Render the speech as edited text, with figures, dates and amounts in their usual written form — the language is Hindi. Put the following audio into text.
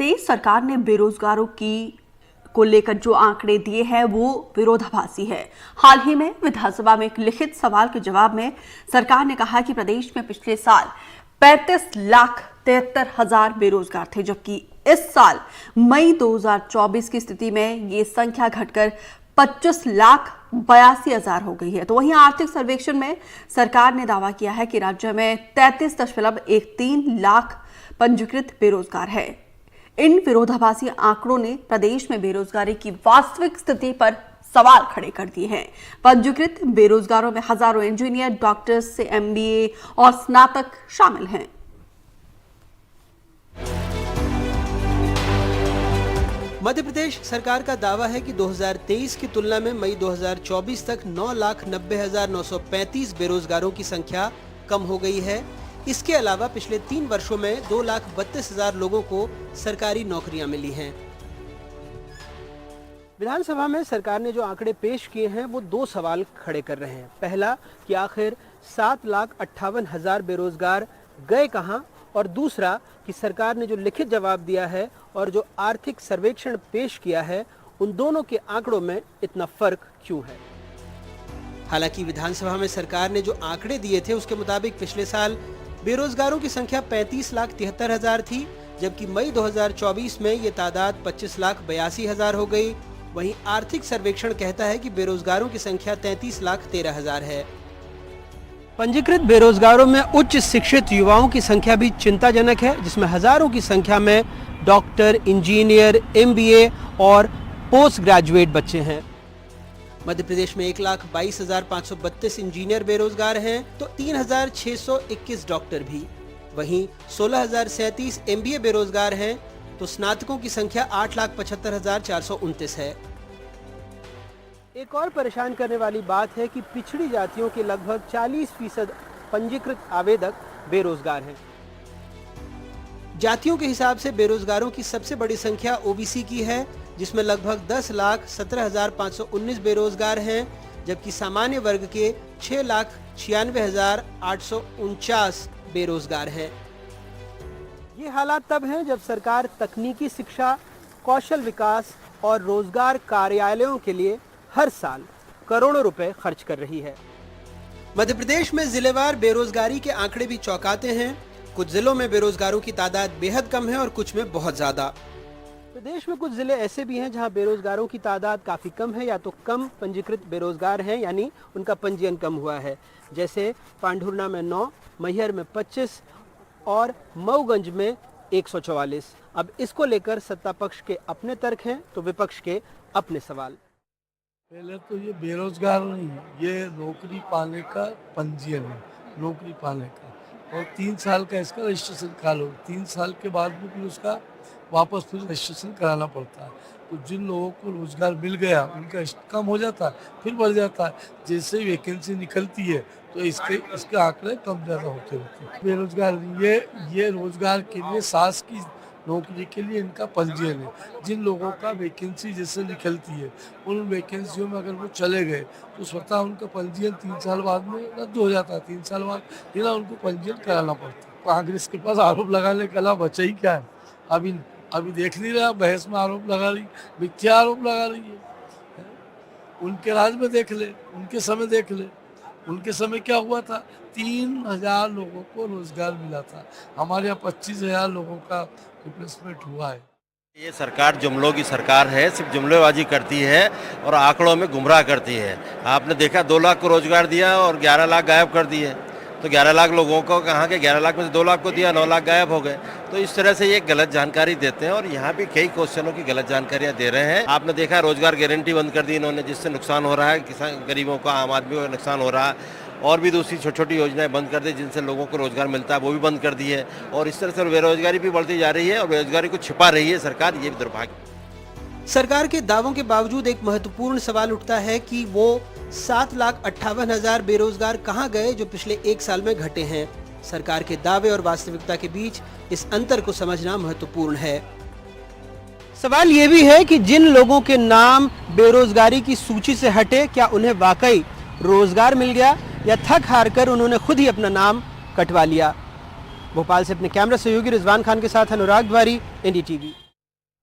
प्रदेश सरकार ने बेरोजगारों को लेकर जो आंकड़े दिए हैं वो विरोधाभासी है। हाल ही में विधानसभा में एक लिखित सवाल के जवाब में सरकार ने कहा कि प्रदेश में पिछले साल 35,73,000 बेरोजगार थे, जबकि इस साल मई 2024 की स्थिति में ये संख्या घटकर 25,82,000 हो गई है। तो वहीं आर्थिक सर्वेक्षण में सरकार ने दावा किया है कि राज्य में 33.13 लाख पंजीकृत बेरोजगार है। इन विरोधाभासी आंकड़ों ने प्रदेश में बेरोजगारी की वास्तविक स्थिति पर सवाल खड़े कर दिए हैं। पंजीकृत बेरोजगारों में हजारों इंजीनियर, डॉक्टर्स से MBA और स्नातक शामिल हैं। मध्य प्रदेश सरकार का दावा है कि 2023 की तुलना में मई 2024 तक 9,90,935 बेरोजगारों की संख्या कम हो गई है। इसके अलावा पिछले 3 वर्षों में 2,32,000 लोगों को सरकारी नौकरियां मिली हैं। विधानसभा में सरकार ने जो आंकड़े पेश किए हैं वो 2 सवाल खड़े कर रहे हैं। पहला कि आखिर 7,58,000 बेरोजगार गए कहां, और दूसरा कि सरकार ने जो लिखित जवाब दिया है और जो आर्थिक सर्वेक्षण पेश किया है उन दोनों के आंकड़ों में इतना फर्क क्यों है। हालांकि विधानसभा में सरकार ने जो आंकड़े दिए थे उसके मुताबिक पिछले साल बेरोजगारों की संख्या 35,73,000 थी, जबकि मई 2024 में ये तादाद 25,82,000 हो गई। वहीं आर्थिक सर्वेक्षण कहता है कि बेरोजगारों की संख्या 33,13,000 है। पंजीकृत बेरोजगारों में उच्च शिक्षित युवाओं की संख्या भी चिंताजनक है, जिसमें हजारों की संख्या में डॉक्टर, इंजीनियर, MBA और पोस्ट ग्रेजुएट बच्चे हैं। मध्य प्रदेश में 1,22,532 इंजीनियर बेरोजगार हैं, तो 3,621 डॉक्टर भी। वहीं 16,037 MBA बेरोजगार हैं, तो स्नातकों की संख्या 8,75,429 है। एक और परेशान करने वाली बात है कि पिछड़ी जातियों के लगभग 40% पंजीकृत आवेदक बेरोजगार हैं। जातियों के हिसाब से बेरोजगारों की सबसे बड़ी संख्या OBC की है, जिसमें लगभग 10,17,519 बेरोजगार हैं, जबकि सामान्य वर्ग के 6,96,849 बेरोजगार हैं। ये हालात तब हैं जब सरकार तकनीकी शिक्षा, कौशल विकास और रोजगार कार्यालयों के लिए हर साल करोड़ों रुपए खर्च कर रही है। मध्य प्रदेश में जिलेवार बेरोजगारी के आंकड़े भी चौंकाते हैं। कुछ जिलों में बेरोजगारों की तादाद बेहद कम है और कुछ में बहुत ज्यादा। प्रदेश में कुछ जिले ऐसे भी हैं जहां बेरोजगारों की तादाद काफी कम है, या तो कम पंजीकृत बेरोजगार हैं, यानी उनका पंजीयन कम हुआ है, जैसे पांढुर्णा में 9, मैहर में 25 और मऊगंज में 144। अब इसको लेकर सत्ता पक्ष के अपने तर्क हैं तो विपक्ष के अपने सवाल। पहले तो ये बेरोजगार नहीं है, ये नौकरी पाने का पंजीयन है, नौकरी पाने का, और 3 साल का इसका रजिस्ट्रेशन काल हो। 3 साल के बाद में फिर उसका वापस फिर रजिस्ट्रेशन कराना पड़ता है। तो जिन लोगों को रोजगार मिल गया उनका कम हो जाता है, फिर बढ़ जाता है। जैसे वैकेंसी निकलती है तो इसके आंकड़े कम ज़्यादा होते रहते हैं। बेरोजगार ये रोजगार के लिए सास की नौकरी के लिए इनका पंजीयन है। जिन लोगों का वैकेंसी जैसे निकलती है उन वैकेंसियों में अगर वो चले गए तो स्वतः उनका पंजीयन 3 साल बाद में रद्द हो जाता है। 3 साल बाद फिर उनको पंजीयन कराना पड़ता है। कांग्रेस के पास आरोप लगाने के अलावा बचा ही क्या है। अभी देख नहीं रहा, बहस में आरोप लगा रही, मिथ्या आरोप लगा रही है। उनके राज में देख ले, उनके समय देख ले, उनके समय क्या हुआ था। 3,000 लोगों को रोजगार मिला था, हमारे यहाँ 25,000 लोगों का रिप्लेसमेंट हुआ है। ये सरकार जुमलों की सरकार है, सिर्फ जुमलेबाजी करती है और आंकड़ों में गुमराह करती है। आपने देखा 2 लाख को रोजगार दिया और 11 लाख गायब कर दिए। तो 11 लाख लोगों को कहाँ के 11 लाख में से 2 लाख को दिया, 9 लाख गायब हो गए। तो इस तरह से ये गलत जानकारी देते हैं और यहाँ भी कई क्वेश्चनों की गलत जानकारियाँ दे रहे हैं। आपने देखा रोजगार गारंटी बंद कर दी इन्होंने, जिससे नुकसान हो रहा है, किसान गरीबों का, आम आदमी को नुकसान हो रहा है। और भी दूसरी छोटी छोटी योजनाएं बंद कर दी जिनसे लोगों को रोजगार मिलता है, वो भी बंद कर दी है। और इस तरह से बेरोजगारी भी बढ़ती जा रही है और बेरोजगारी को छिपा रही है सरकार, ये भी दुर्भाग्य। सरकार के दावों के बावजूद एक महत्वपूर्ण सवाल उठता है कि वो 7,58,000 बेरोजगार कहां गए जो पिछले 1 साल में घटे हैं। सरकार के दावे और वास्तविकता के बीच इस अंतर को समझना महत्वपूर्ण है। सवाल ये भी है कि जिन लोगों के नाम बेरोजगारी की सूची से हटे, क्या उन्हें वाकई रोजगार मिल गया या थक हार कर उन्होंने खुद ही अपना नाम कटवा लिया। भोपाल से अपने कैमरा सहयोगी रिजवान खान के साथ अनुराग द्वारी, NDTV।